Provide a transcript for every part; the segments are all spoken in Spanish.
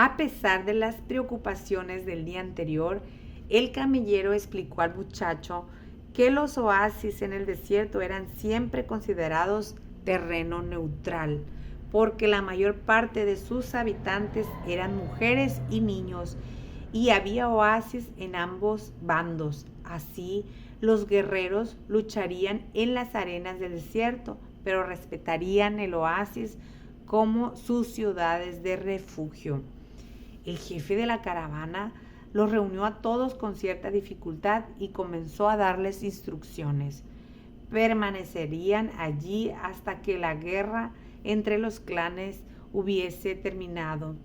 A pesar de las preocupaciones del día anterior, el camellero explicó al muchacho que los oasis en el desierto eran siempre considerados terreno neutral, porque la mayor parte de sus habitantes eran mujeres y niños, y había oasis en ambos bandos. Así, los guerreros lucharían en las arenas del desierto, pero respetarían el oasis como sus ciudades de refugio. El jefe de la caravana los reunió a todos con cierta dificultad y comenzó a darles instrucciones. Permanecerían allí hasta que la guerra entre los clanes hubiese terminado.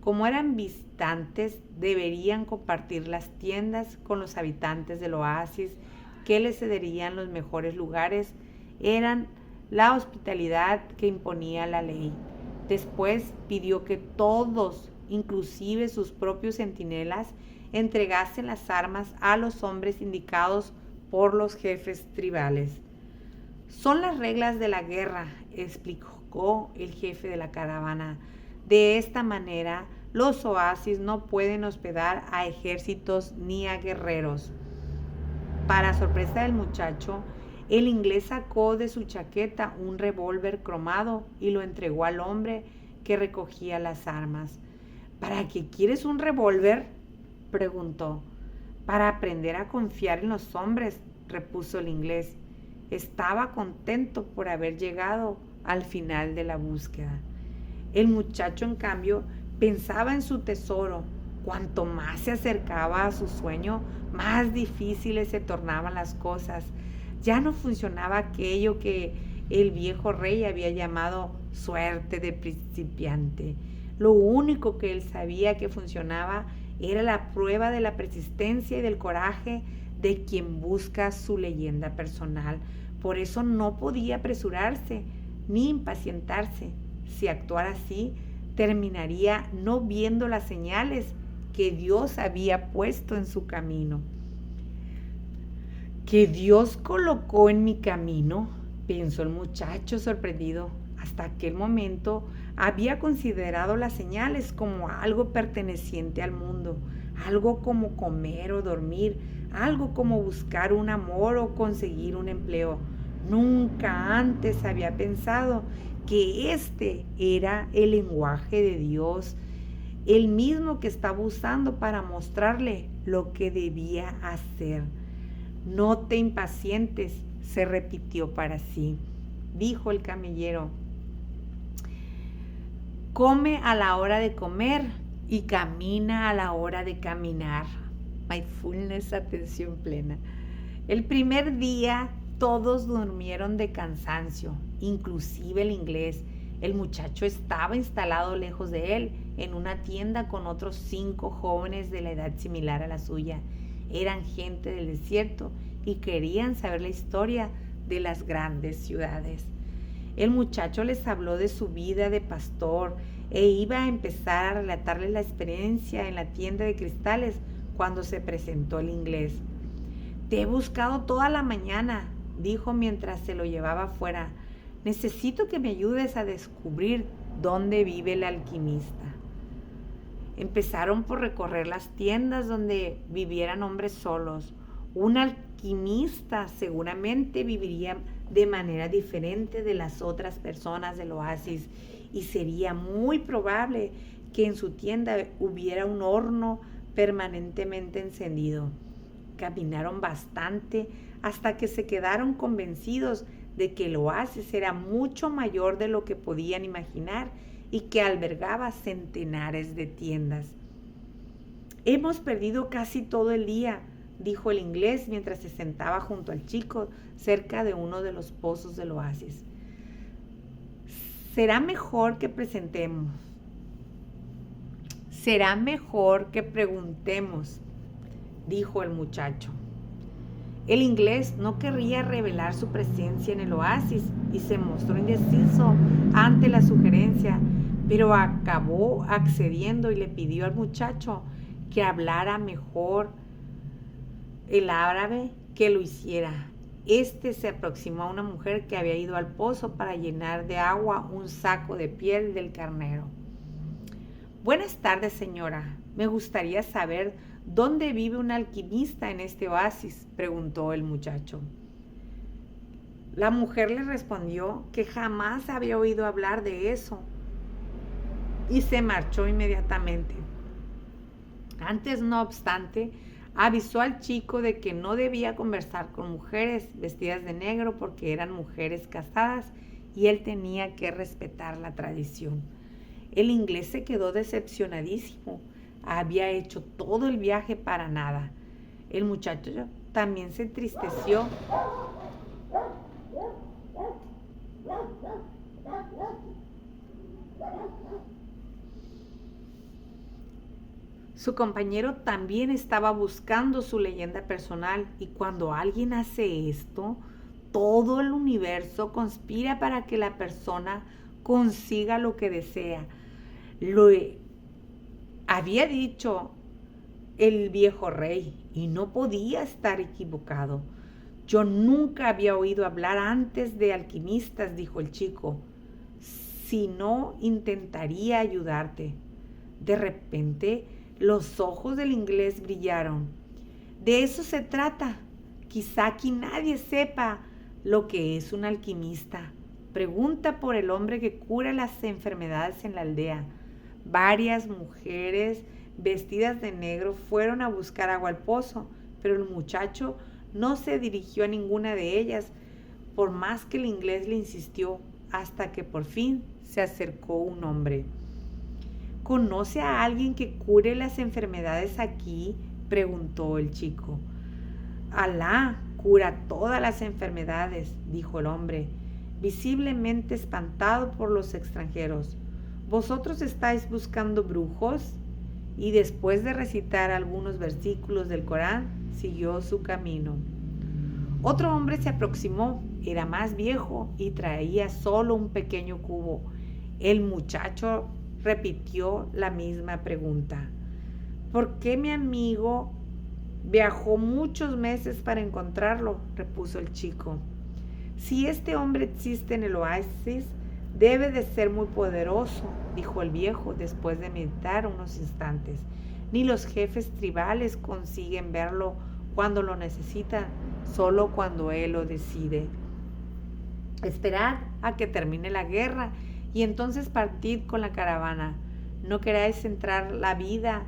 Como eran visitantes, deberían compartir las tiendas con los habitantes del oasis, que les cederían los mejores lugares. Eran la hospitalidad que imponía la ley. Después pidió que todos, inclusive sus propios centinelas, entregasen las armas a los hombres indicados por los jefes tribales. Son las reglas de la guerra, explicó el jefe de la caravana. De esta manera, los oasis no pueden hospedar a ejércitos ni a guerreros. Para sorpresa del muchacho, el inglés sacó de su chaqueta un revólver cromado y lo entregó al hombre que recogía las armas. ¿Para qué quieres un revólver?, preguntó. Para aprender a confiar en los hombres, repuso el inglés. Estaba contento por haber llegado al final de la búsqueda. El muchacho, en cambio, pensaba en su tesoro. Cuanto más se acercaba a su sueño, más difíciles se tornaban las cosas. Ya no funcionaba aquello que el viejo rey había llamado suerte de principiante. Lo único que él sabía que funcionaba era la prueba de la persistencia y del coraje de quien busca su leyenda personal. Por eso no podía apresurarse ni impacientarse. Si actuara así, terminaría no viendo las señales que Dios había puesto en su camino. ¿Que Dios colocó en mi camino?, pensó el muchacho sorprendido. Hasta aquel momento había considerado las señales como algo perteneciente al mundo, algo como comer o dormir, algo como buscar un amor o conseguir un empleo. Nunca antes había pensado que este era el lenguaje de Dios, el mismo que estaba usando para mostrarle lo que debía hacer. No te impacientes, se repitió para sí. Dijo el camellero: come a la hora de comer y camina a la hora de caminar. Mindfulness, atención plena. El primer día todos durmieron de cansancio, inclusive el inglés. El muchacho estaba instalado lejos de él, en una tienda con otros 5 jóvenes de la edad similar a la suya. Eran gente del desierto y querían saber la historia de las grandes ciudades. El muchacho les habló de su vida de pastor e iba a empezar a relatarles la experiencia en la tienda de cristales cuando se presentó el inglés. Te he buscado toda la mañana, dijo mientras se lo llevaba afuera. Necesito que me ayudes a descubrir dónde vive el alquimista. Empezaron por recorrer las tiendas donde vivieran hombres solos. Un alquimista seguramente viviría de manera diferente de las otras personas del oasis y sería muy probable que en su tienda hubiera un horno permanentemente encendido. Caminaron bastante hasta que se quedaron convencidos de que el oasis era mucho mayor de lo que podían imaginar y que albergaba centenares de tiendas. Hemos perdido casi todo el día, dijo el inglés mientras se sentaba junto al chico cerca de uno de los pozos del oasis. Será mejor que preguntemos, dijo el muchacho. El inglés no querría revelar su presencia en el oasis y se mostró indeciso ante la sugerencia, pero acabó accediendo y le pidió al muchacho que hablara mejor el árabe que lo hiciera. Este se aproximó a una mujer que había ido al pozo para llenar de agua un saco de piel del carnero. Buenas tardes, señora. Me gustaría saber dónde vive un alquimista en este oasis, preguntó el muchacho. La mujer le respondió que jamás había oído hablar de eso y se marchó inmediatamente. Antes, no obstante, avisó al chico de que no debía conversar con mujeres vestidas de negro porque eran mujeres casadas y él tenía que respetar la tradición. El inglés se quedó decepcionadísimo. Había hecho todo el viaje para nada. El muchacho también se entristeció. Su compañero también estaba buscando su leyenda personal y cuando alguien hace esto, todo el universo conspira para que la persona consiga lo que desea. Lo había dicho el viejo rey y no podía estar equivocado. Yo nunca había oído hablar antes de alquimistas, dijo el chico. Si no, intentaría ayudarte. De repente, los ojos del inglés brillaron. De eso se trata. Quizá aquí nadie sepa lo que es un alquimista. Pregunta por el hombre que cura las enfermedades en la aldea. Varias mujeres vestidas de negro fueron a buscar agua al pozo, pero el muchacho no se dirigió a ninguna de ellas, por más que el inglés le insistió, hasta que por fin se acercó un hombre. ¿Conoce a alguien que cure las enfermedades aquí?, preguntó el chico. Alá cura todas las enfermedades, dijo el hombre, visiblemente espantado por los extranjeros. ¿Vosotros estáis buscando brujos? Y después de recitar algunos versículos del Corán, siguió su camino. Otro hombre se aproximó, era más viejo y traía solo un pequeño cubo. El muchacho repitió la misma pregunta. ¿Por qué mi amigo viajó muchos meses para encontrarlo?, repuso el chico. Si este hombre existe en el oasis, debe de ser muy poderoso, dijo el viejo después de meditar unos instantes. Ni los jefes tribales consiguen verlo cuando lo necesitan, solo cuando él lo decide. Esperad a que termine la guerra y entonces partid con la caravana. No queráis entrar la vida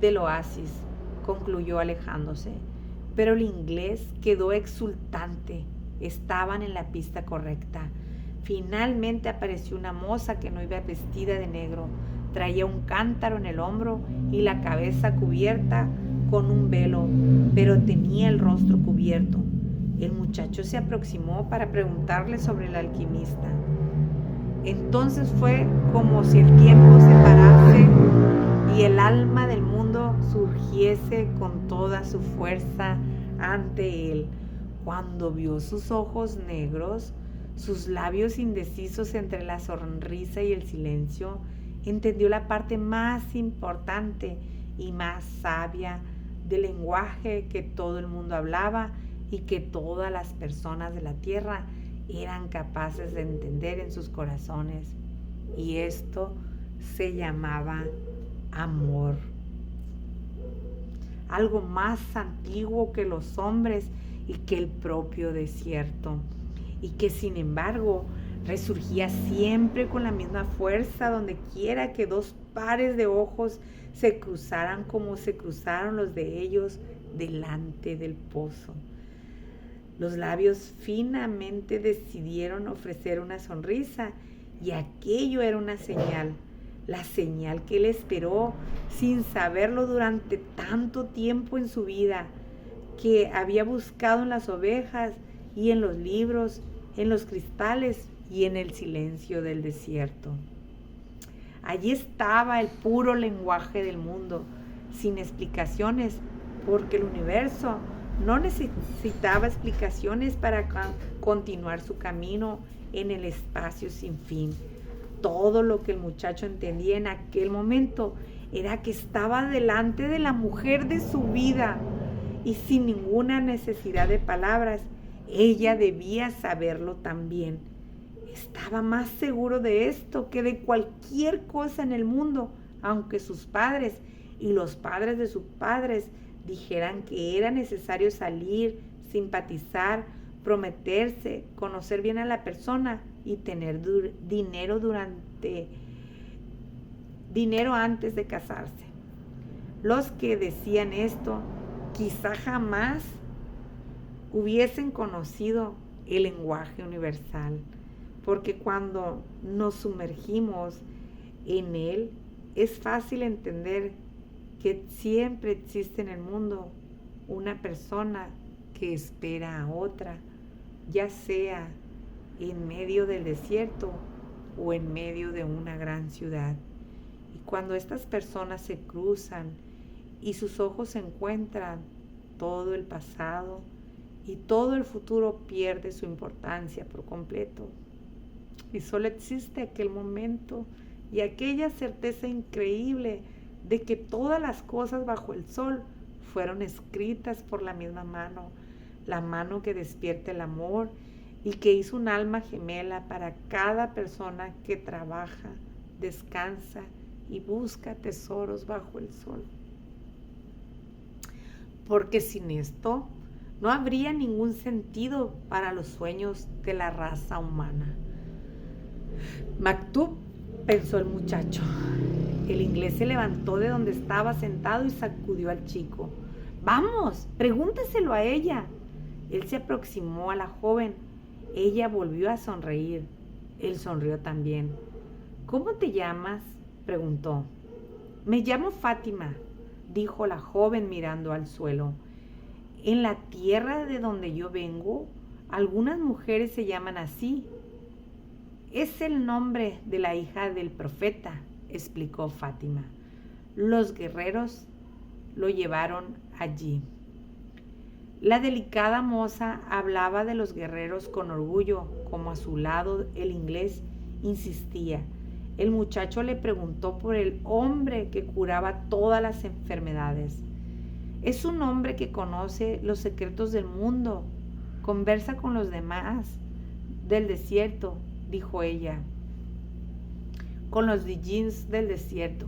del oasis, concluyó alejándose. Pero el inglés quedó exultante. Estaban en la pista correcta. Finalmente apareció una moza que no iba vestida de negro. Traía un cántaro en el hombro y la cabeza cubierta con un velo, pero tenía el rostro cubierto. El muchacho se aproximó para preguntarle sobre el alquimista. Entonces fue como si el tiempo se parase y el alma del mundo surgiese con toda su fuerza ante él. Cuando vio sus ojos negros, sus labios indecisos entre la sonrisa y el silencio, entendió la parte más importante y más sabia del lenguaje que todo el mundo hablaba y que todas las personas de la tierra eran capaces de entender en sus corazones. Y esto se llamaba amor. Algo más antiguo que los hombres y que el propio desierto, y que sin embargo resurgía siempre con la misma fuerza donde quiera que dos pares de ojos se cruzaran como se cruzaron los de ellos delante del pozo. Los labios finamente decidieron ofrecer una sonrisa y aquello era una señal, la señal que él esperó sin saberlo durante tanto tiempo en su vida, que había buscado en las ovejas y en los libros, en los cristales y en el silencio del desierto. Allí estaba el puro lenguaje del mundo, sin explicaciones, porque el universo no necesitaba explicaciones para continuar su camino en el espacio sin fin. Todo lo que el muchacho entendía en aquel momento era que estaba delante de la mujer de su vida y sin ninguna necesidad de palabras, ella debía saberlo también. Estaba más seguro de esto que de cualquier cosa en el mundo, aunque sus padres y los padres de sus padres dijeran que era necesario salir, simpatizar, prometerse, conocer bien a la persona y tener dinero antes de casarse. Los que decían esto quizá jamás hubiesen conocido el lenguaje universal, porque cuando nos sumergimos en él es fácil entender que siempre existe en el mundo una persona que espera a otra, ya sea en medio del desierto o en medio de una gran ciudad. Y cuando estas personas se cruzan y sus ojos se encuentran, todo el pasado y todo el futuro pierde su importancia por completo. Y solo existe aquel momento y aquella certeza increíble de que todas las cosas bajo el sol fueron escritas por la misma mano, la mano que despierta el amor y que hizo un alma gemela para cada persona que trabaja, descansa y busca tesoros bajo el sol. Porque sin esto no habría ningún sentido para los sueños de la raza humana. Maktub, pensó el muchacho. El inglés se levantó de donde estaba sentado y sacudió al chico. Vamos, pregúnteselo a ella. Él se aproximó a la joven. Ella volvió a sonreír. Él sonrió también. ¿Cómo te llamas?, preguntó. Me llamo Fátima, dijo la joven mirando al suelo. En la tierra de donde yo vengo, algunas mujeres se llaman así. Es el nombre de la hija del profeta, explicó Fátima. Los guerreros lo llevaron allí. La delicada moza hablaba de los guerreros con orgullo, como a su lado el inglés insistía. El muchacho le preguntó por el hombre que curaba todas las enfermedades. Es un hombre que conoce los secretos del mundo, conversa con los demás del desierto, dijo ella. Con los Dijins del desierto.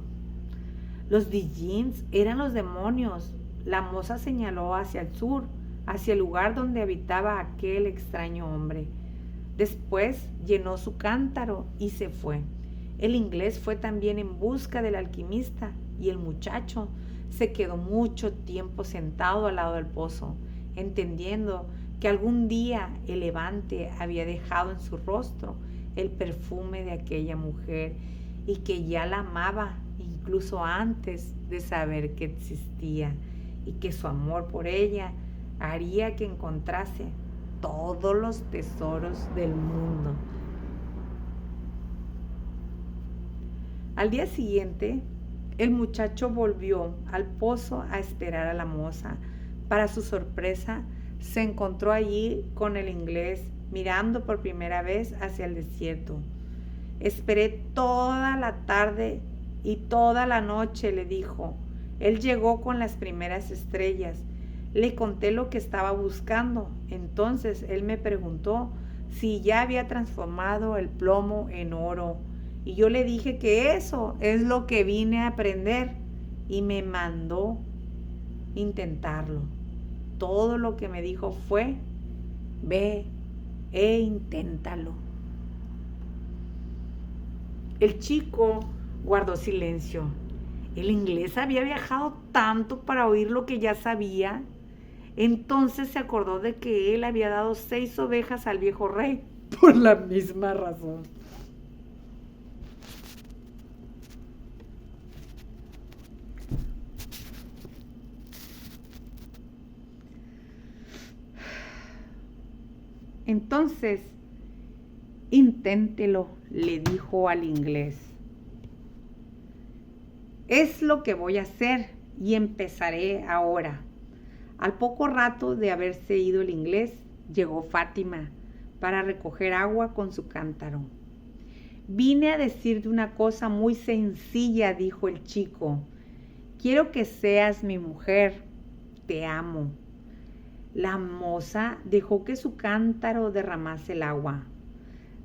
Los Dijins eran los demonios. La moza señaló hacia el sur, hacia el lugar donde habitaba aquel extraño hombre. Después llenó su cántaro y se fue. El inglés fue también en busca del alquimista y el muchacho se quedó mucho tiempo sentado al lado del pozo, entendiendo que algún día el levante había dejado en su rostro el perfume de aquella mujer y que ya la amaba incluso antes de saber que existía, y que su amor por ella haría que encontrase todos los tesoros del mundo. Al día siguiente, el muchacho volvió al pozo a esperar a la moza. Para su sorpresa, se encontró allí con el inglés, mirando por primera vez hacia el desierto. Esperé toda la tarde y toda la noche, le dijo. Él llegó con las primeras estrellas. Le conté lo que estaba buscando. Entonces él me preguntó si ya había transformado el plomo en oro. Y yo le dije que eso es lo que vine a aprender. Y me mandó intentarlo. Todo lo que me dijo fue: ve e inténtalo. El chico guardó silencio. El inglés había viajado tanto para oír lo que ya sabía. Entonces se acordó de que él había dado 6 ovejas al viejo rey por la misma razón. Entonces, inténtelo, le dijo al inglés. Es lo que voy a hacer y empezaré ahora. Al poco rato de haberse ido el inglés, llegó Fátima para recoger agua con su cántaro. Vine a decirte una cosa muy sencilla, dijo el chico. Quiero que seas mi mujer. Te amo. La moza dejó que su cántaro derramase el agua.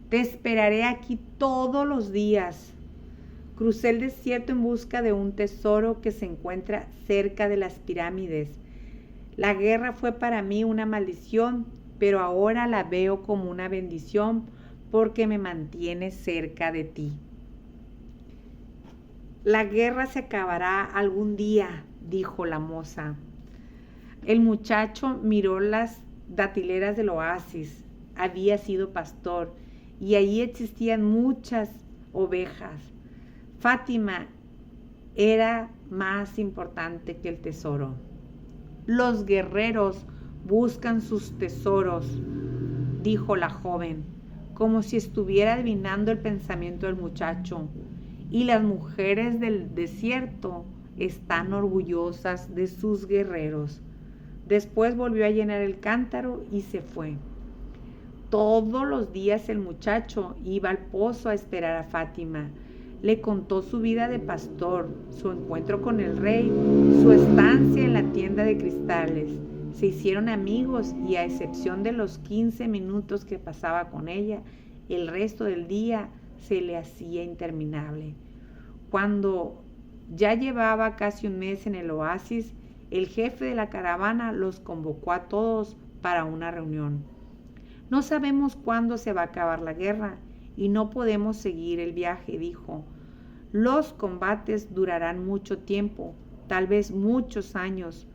Te esperaré aquí todos los días. Crucé el desierto en busca de un tesoro que se encuentra cerca de las pirámides. La guerra fue para mí una maldición, pero ahora la veo como una bendición porque me mantiene cerca de ti. La guerra se acabará algún día, dijo la moza. El muchacho miró las datileras del oasis. Había sido pastor y allí existían muchas ovejas. Fátima era más importante que el tesoro. Los guerreros buscan sus tesoros, dijo la joven, como si estuviera adivinando el pensamiento del muchacho. Y las mujeres del desierto están orgullosas de sus guerreros. Después volvió a llenar el cántaro y se fue. Todos los días el muchacho iba al pozo a esperar a Fátima. Le contó su vida de pastor, su encuentro con el rey, su estancia en la tienda de cristales. Se hicieron amigos y, a excepción de los 15 minutos que pasaba con ella, el resto del día se le hacía interminable. Cuando ya llevaba casi un mes en el oasis, el jefe de la caravana los convocó a todos para una reunión. No sabemos cuándo se va a acabar la guerra y no podemos seguir el viaje, dijo. Los combates durarán mucho tiempo, tal vez muchos años.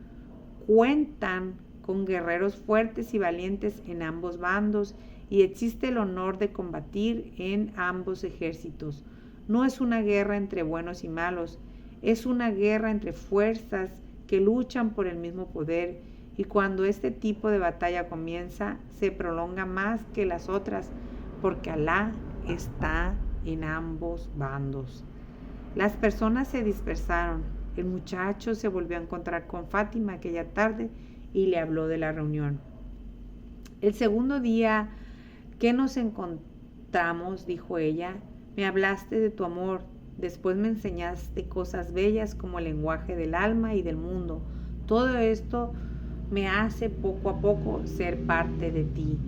Cuentan con guerreros fuertes y valientes en ambos bandos y existe el honor de combatir en ambos ejércitos. No es una guerra entre buenos y malos, es una guerra entre fuerzas que luchan por el mismo poder, y cuando este tipo de batalla comienza, se prolonga más que las otras, porque Alá está en ambos bandos. Las personas se dispersaron. El muchacho se volvió a encontrar con Fátima aquella tarde y le habló de la reunión. El segundo día que nos encontramos, dijo ella, me hablaste de tu amor, después me enseñaste cosas bellas como el lenguaje del alma y del mundo. Todo esto me hace poco a poco ser parte de ti.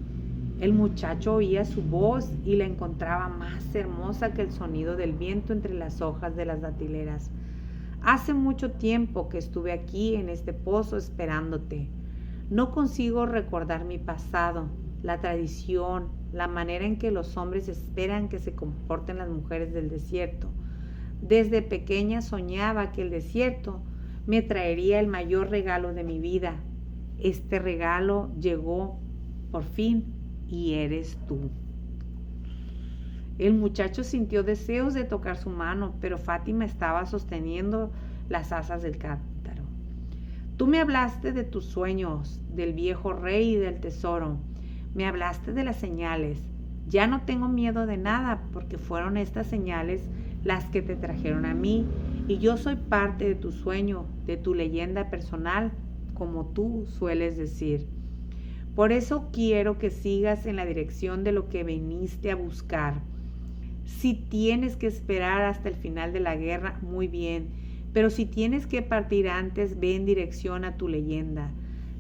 El muchacho oía su voz y la encontraba más hermosa que el sonido del viento entre las hojas de las datileras. Hace mucho tiempo que estuve aquí en este pozo esperándote. No consigo recordar mi pasado, la tradición, la manera en que los hombres esperan que se comporten las mujeres del desierto. Desde pequeña soñaba que el desierto me traería el mayor regalo de mi vida. Este regalo llegó por fin y eres tú. El muchacho sintió deseos de tocar su mano, pero Fátima estaba sosteniendo las asas del cántaro. Tú me hablaste de tus sueños, del viejo rey y del tesoro. Me hablaste de las señales. Ya no tengo miedo de nada, porque fueron estas señales las que te trajeron a mí, y yo soy parte de tu sueño, de tu leyenda personal, como tú sueles decir. Por eso quiero que sigas en la dirección de lo que viniste a buscar. Si tienes que esperar hasta el final de la guerra, muy bien, pero si tienes que partir antes, ve en dirección a tu leyenda.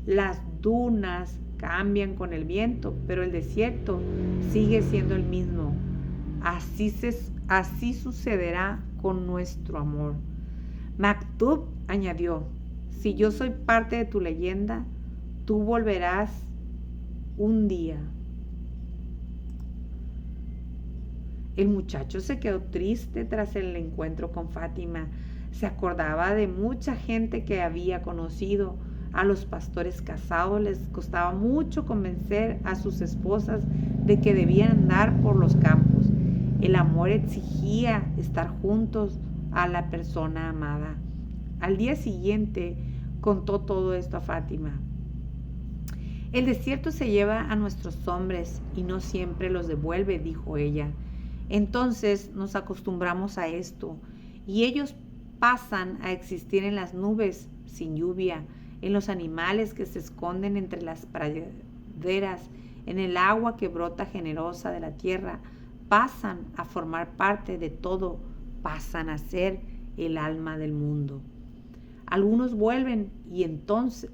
Las dunas cambian con el viento, pero el desierto sigue siendo el mismo. Así sucederá con nuestro amor. Maktub añadió, si yo soy parte de tu leyenda, tú volverás un día. El muchacho se quedó triste tras el encuentro con Fátima. Se acordaba de mucha gente que había conocido. A los pastores casados les costaba mucho convencer a sus esposas de que debían andar por los campos. El amor exigía estar juntos a la persona amada. Al día siguiente contó todo esto a Fátima. El desierto se lleva a nuestros hombres y no siempre los devuelve, dijo ella. Entonces nos acostumbramos a esto y ellos pasan a existir en las nubes sin lluvia, en los animales que se esconden entre las praderas, en el agua que brota generosa de la tierra. Pasan a formar parte de todo, pasan a ser el alma del mundo. Algunos vuelven y entonces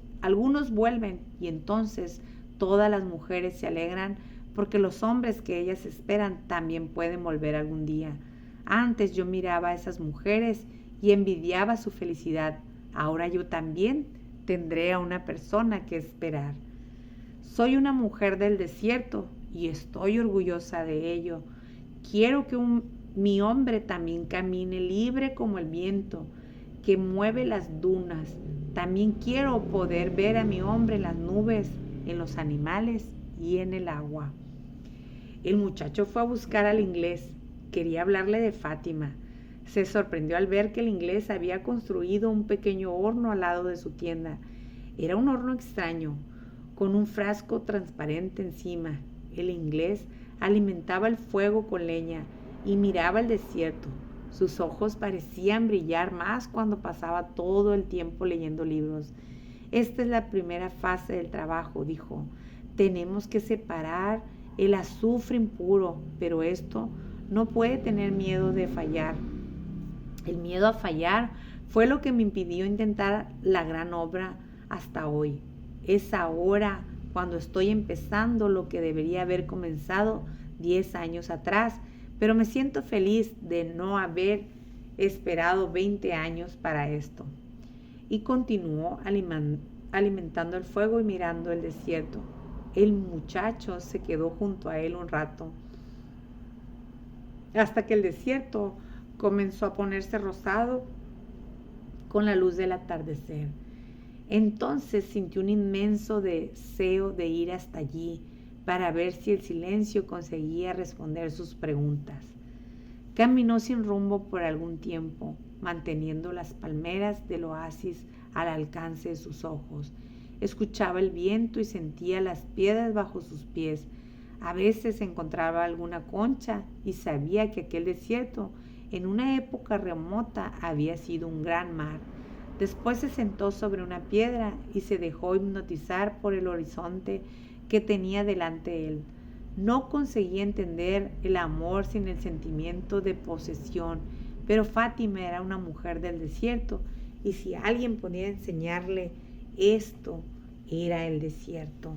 todas las mujeres se alegran porque los hombres que ellas esperan también pueden volver algún día. Antes yo miraba a esas mujeres y envidiaba su felicidad. Ahora yo también tendré a una persona que esperar. Soy una mujer del desierto y estoy orgullosa de ello. Quiero que mi hombre también camine libre como el viento que mueve las dunas. También quiero poder ver a mi hombre en las nubes, en los animales y en el agua. El muchacho fue a buscar al inglés. Quería hablarle de Fátima. Se sorprendió al ver que el inglés había construido un pequeño horno al lado de su tienda. Era un horno extraño, con un frasco transparente encima. El inglés alimentaba el fuego con leña y miraba el desierto. Sus ojos parecían brillar más cuando pasaba todo el tiempo leyendo libros. Esta es la primera fase del trabajo, dijo. Tenemos que separar el azufre impuro, pero esto no puede tener miedo de fallar. El miedo a fallar fue lo que me impidió intentar la gran obra hasta hoy. Es ahora cuando estoy empezando lo que debería haber comenzado 10 años atrás, pero me siento feliz de no haber esperado 20 años para esto. Y continuó alimentando el fuego y mirando el desierto. El muchacho se quedó junto a él un rato, hasta que el desierto comenzó a ponerse rosado con la luz del atardecer. Entonces sintió un inmenso deseo de ir hasta allí para ver si el silencio conseguía responder sus preguntas. Caminó sin rumbo por algún tiempo, manteniendo las palmeras del oasis al alcance de sus ojos. Escuchaba el viento y sentía las piedras bajo sus pies. A veces encontraba alguna concha y sabía que aquel desierto en una época remota había sido un gran mar. Después se sentó sobre una piedra y se dejó hipnotizar por el horizonte que tenía delante de él. No conseguía entender el amor sin el sentimiento de posesión, pero Fátima era una mujer del desierto y si alguien podía enseñarle esto, era el desierto.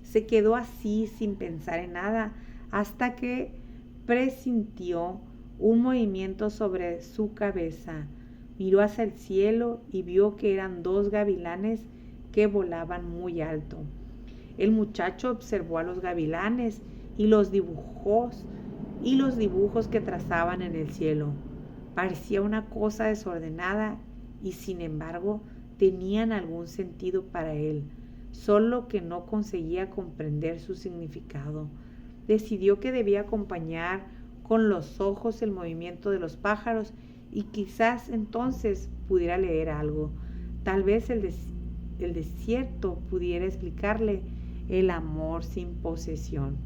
Se quedó así sin pensar en nada hasta que presintió un movimiento sobre su cabeza. Miró hacia el cielo y vio que eran 2 gavilanes que volaban muy alto. El muchacho observó a los gavilanes y los dibujos que trazaban en el cielo. Parecía una cosa desordenada y sin embargo tenían algún sentido para él, solo que no conseguía comprender su significado. Decidió que debía acompañar con los ojos el movimiento de los pájaros y quizás entonces pudiera leer algo. Tal vez el desierto pudiera explicarle el amor sin posesión.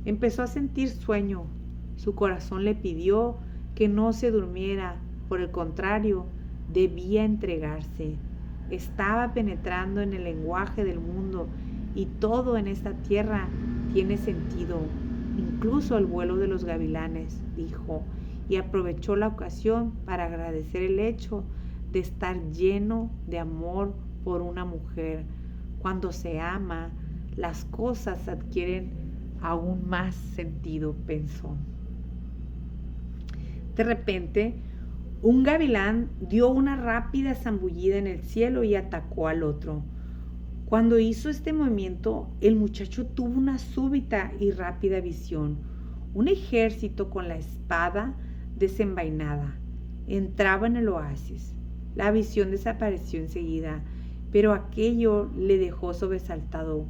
Empezó a sentir sueño. Su corazón le pidió que no se durmiera. Por el contrario, debía entregarse. Estaba penetrando en el lenguaje del mundo y todo en esta tierra tiene sentido, incluso el vuelo de los gavilanes, dijo, y aprovechó la ocasión para agradecer el hecho de estar lleno de amor por una mujer. Cuando se ama, las cosas adquieren aún más sentido, pensó. De repente, un gavilán dio una rápida zambullida en el cielo y atacó al otro. Cuando hizo este movimiento, el muchacho tuvo una súbita y rápida visión. Un ejército con la espada desenvainada entraba en el oasis. La visión desapareció enseguida, pero aquello le dejó sobresaltado.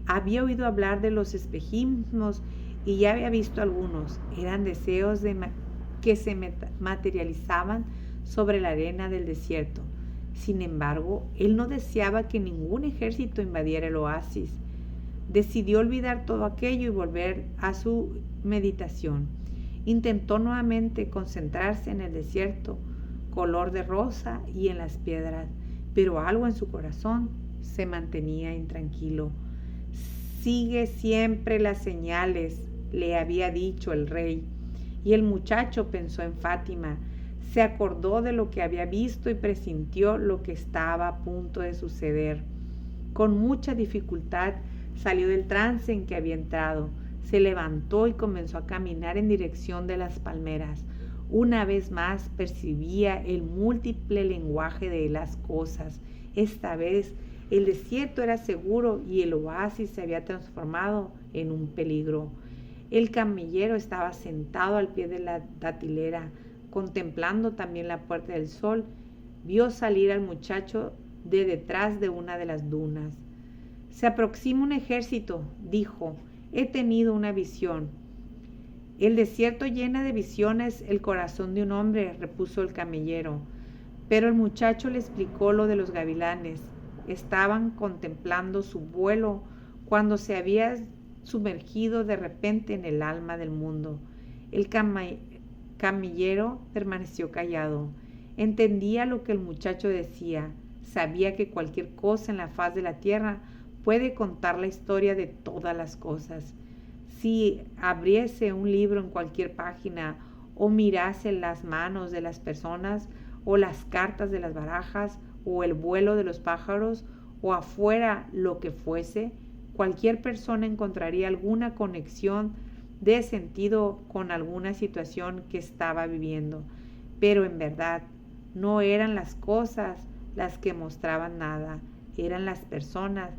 Había oído hablar de los espejismos y ya había visto algunos. Eran deseos que se materializaban sobre la arena del desierto. Sin embargo, él no deseaba que ningún ejército invadiera el oasis. Decidió olvidar todo aquello y volver a su meditación. Intentó nuevamente concentrarse en el desierto, color de rosa y en las piedras, pero algo en su corazón se mantenía intranquilo. Sigue siempre las señales, le había dicho el rey. Y el muchacho pensó en Fátima. Se acordó de lo que había visto y presintió lo que estaba a punto de suceder. Con mucha dificultad salió del trance en que había entrado. Se levantó y comenzó a caminar en dirección de las palmeras. Una vez más percibía el múltiple lenguaje de las cosas. Esta vez el desierto era seguro y el oasis se había transformado en un peligro. El camellero estaba sentado al pie de la datilera, contemplando también la puerta del sol. Vio salir al muchacho de detrás de una de las dunas. «Se aproxima un ejército», dijo. «He tenido una visión». «El desierto llena de visiones el corazón de un hombre», repuso el camellero. Pero el muchacho le explicó lo de los gavilanes. Estaban contemplando su vuelo cuando se había sumergido de repente en el alma del mundo. El camellero permaneció callado. Entendía lo que el muchacho decía. Sabía que cualquier cosa en la faz de la tierra puede contar la historia de todas las cosas. Si abriese un libro en cualquier página o mirase las manos de las personas o las cartas de las barajas o el vuelo de los pájaros o afuera lo que fuese, cualquier persona encontraría alguna conexión de sentido con alguna situación que estaba viviendo. Pero en verdad no eran las cosas las que mostraban nada, eran las personas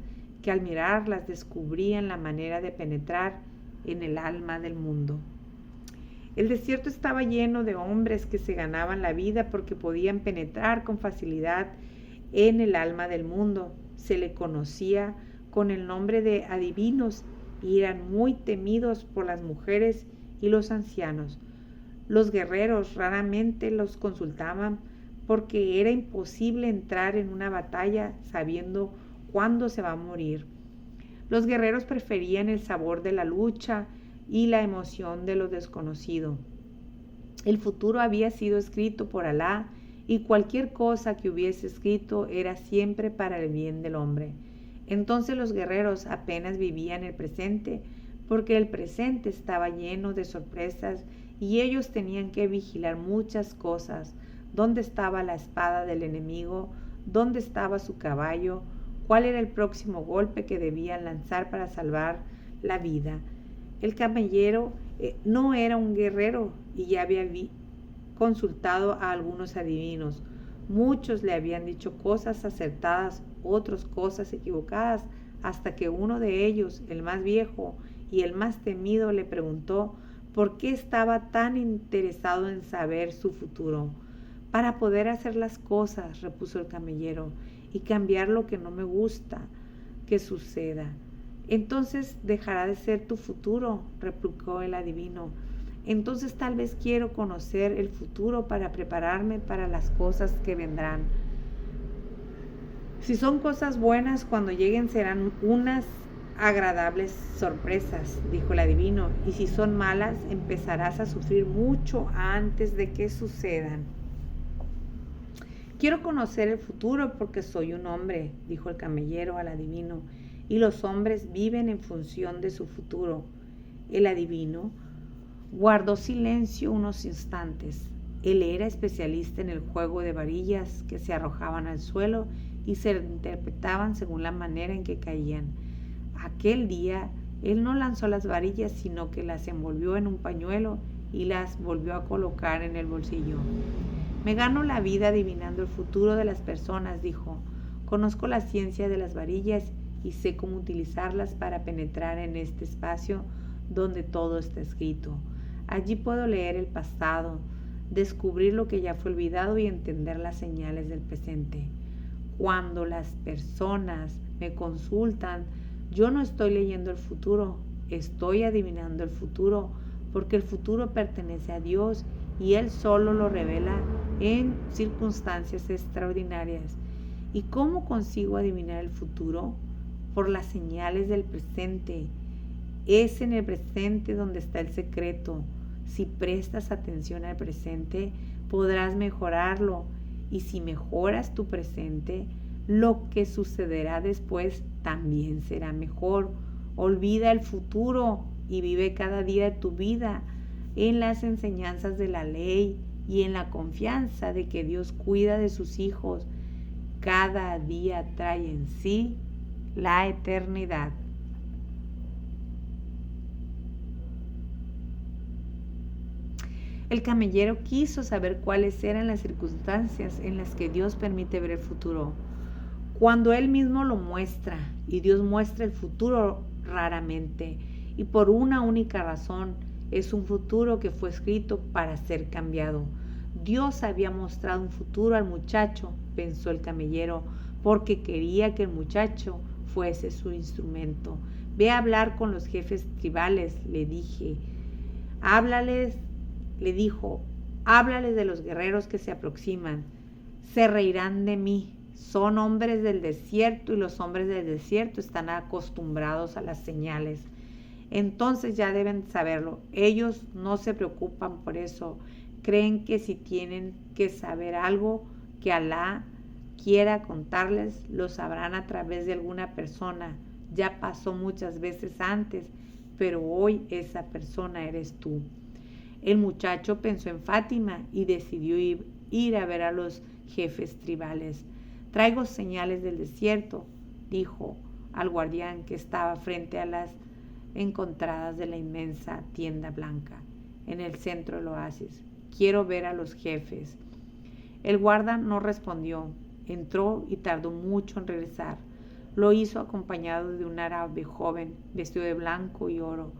que al mirarlas descubrían la manera de penetrar en el alma del mundo. El desierto estaba lleno de hombres que se ganaban la vida porque podían penetrar con facilidad en el alma del mundo. Se le conocía con el nombre de adivinos y eran muy temidos por las mujeres y los ancianos. Los guerreros raramente los consultaban porque era imposible entrar en una batalla sabiendo cuándo se va a morir. Los guerreros preferían el sabor de la lucha y la emoción de lo desconocido. El futuro había sido escrito por Alá y cualquier cosa que hubiese escrito era siempre para el bien del hombre. Entonces los guerreros apenas vivían el presente porque el presente estaba lleno de sorpresas y ellos tenían que vigilar muchas cosas. ¿Dónde estaba la espada del enemigo? ¿Dónde estaba su caballo? ¿Cuál era el próximo golpe que debían lanzar para salvar la vida? El camellero no era un guerrero y ya había consultado a algunos adivinos. Muchos le habían dicho cosas acertadas, otros cosas equivocadas, hasta que uno de ellos, el más viejo y el más temido, le preguntó por qué estaba tan interesado en saber su futuro. «Para poder hacer las cosas», repuso el camellero, «y cambiar lo que no me gusta que suceda». «Entonces dejará de ser tu futuro», replicó el adivino. «Entonces tal vez quiero conocer el futuro para prepararme para las cosas que vendrán. Si son cosas buenas, cuando lleguen serán unas agradables sorpresas», dijo el adivino, «y si son malas, empezarás a sufrir mucho antes de que sucedan». «Quiero conocer el futuro porque soy un hombre», dijo el camellero al adivino, «y los hombres viven en función de su futuro». El adivino guardó silencio unos instantes. Él era especialista en el juego de varillas que se arrojaban al suelo y se interpretaban según la manera en que caían. Aquel día él no lanzó las varillas, sino que las envolvió en un pañuelo y las volvió a colocar en el bolsillo. «Me gano la vida adivinando el futuro de las personas», dijo. «Conozco la ciencia de las varillas y sé cómo utilizarlas para penetrar en este espacio donde todo está escrito. Allí puedo leer el pasado, descubrir lo que ya fue olvidado y entender las señales del presente. Cuando las personas me consultan, yo no estoy leyendo el futuro, estoy adivinando el futuro, porque el futuro pertenece a Dios y Él solo lo revela en circunstancias extraordinarias. ¿Y cómo consigo adivinar el futuro? Por las señales del presente. Es en el presente donde está el secreto. Si prestas atención al presente, podrás mejorarlo. Y si mejoras tu presente, lo que sucederá después también será mejor. Olvida el futuro y vive cada día de tu vida en las enseñanzas de la ley y en la confianza de que Dios cuida de sus hijos. Cada día trae en sí la eternidad». El camellero quiso saber cuáles eran las circunstancias en las que Dios permite ver el futuro. Cuando Él mismo lo muestra, y Dios muestra el futuro raramente, y por una única razón, es un futuro que fue escrito para ser cambiado. Dios había mostrado un futuro al muchacho, pensó el camellero, porque quería que el muchacho fuese su instrumento. Ve a hablar con los jefes tribales, le dijo, háblales de los guerreros que se aproximan. Se reirán de mí. Son hombres del desierto y los hombres del desierto están acostumbrados a las señales. Entonces ya deben saberlo. Ellos no se preocupan por eso. Creen que si tienen que saber algo que Alá quiera contarles, lo sabrán a través de alguna persona. Ya pasó muchas veces antes, pero hoy esa persona eres tú. El muchacho pensó en Fátima y decidió ir a ver a los jefes tribales. Traigo señales del desierto, dijo al guardián que estaba frente a las encontradas de la inmensa tienda blanca, en el centro del oasis. Quiero ver a los jefes. El guarda no respondió. Entró y tardó mucho en regresar. Lo hizo acompañado de un árabe joven, vestido de blanco y oro.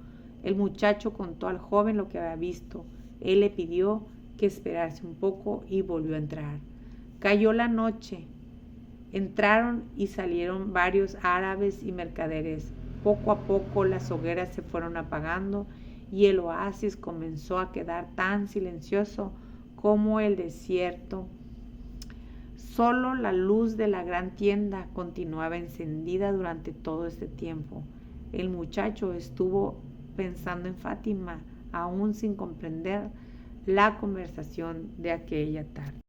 El muchacho contó al joven lo que había visto. Él le pidió que esperase un poco y volvió a entrar. Cayó la noche. Entraron y salieron varios árabes y mercaderes. Poco a poco las hogueras se fueron apagando y el oasis comenzó a quedar tan silencioso como el desierto. Solo la luz de la gran tienda continuaba encendida durante todo este tiempo. El muchacho estuvo pensando en Fátima, aún sin comprender la conversación de aquella tarde.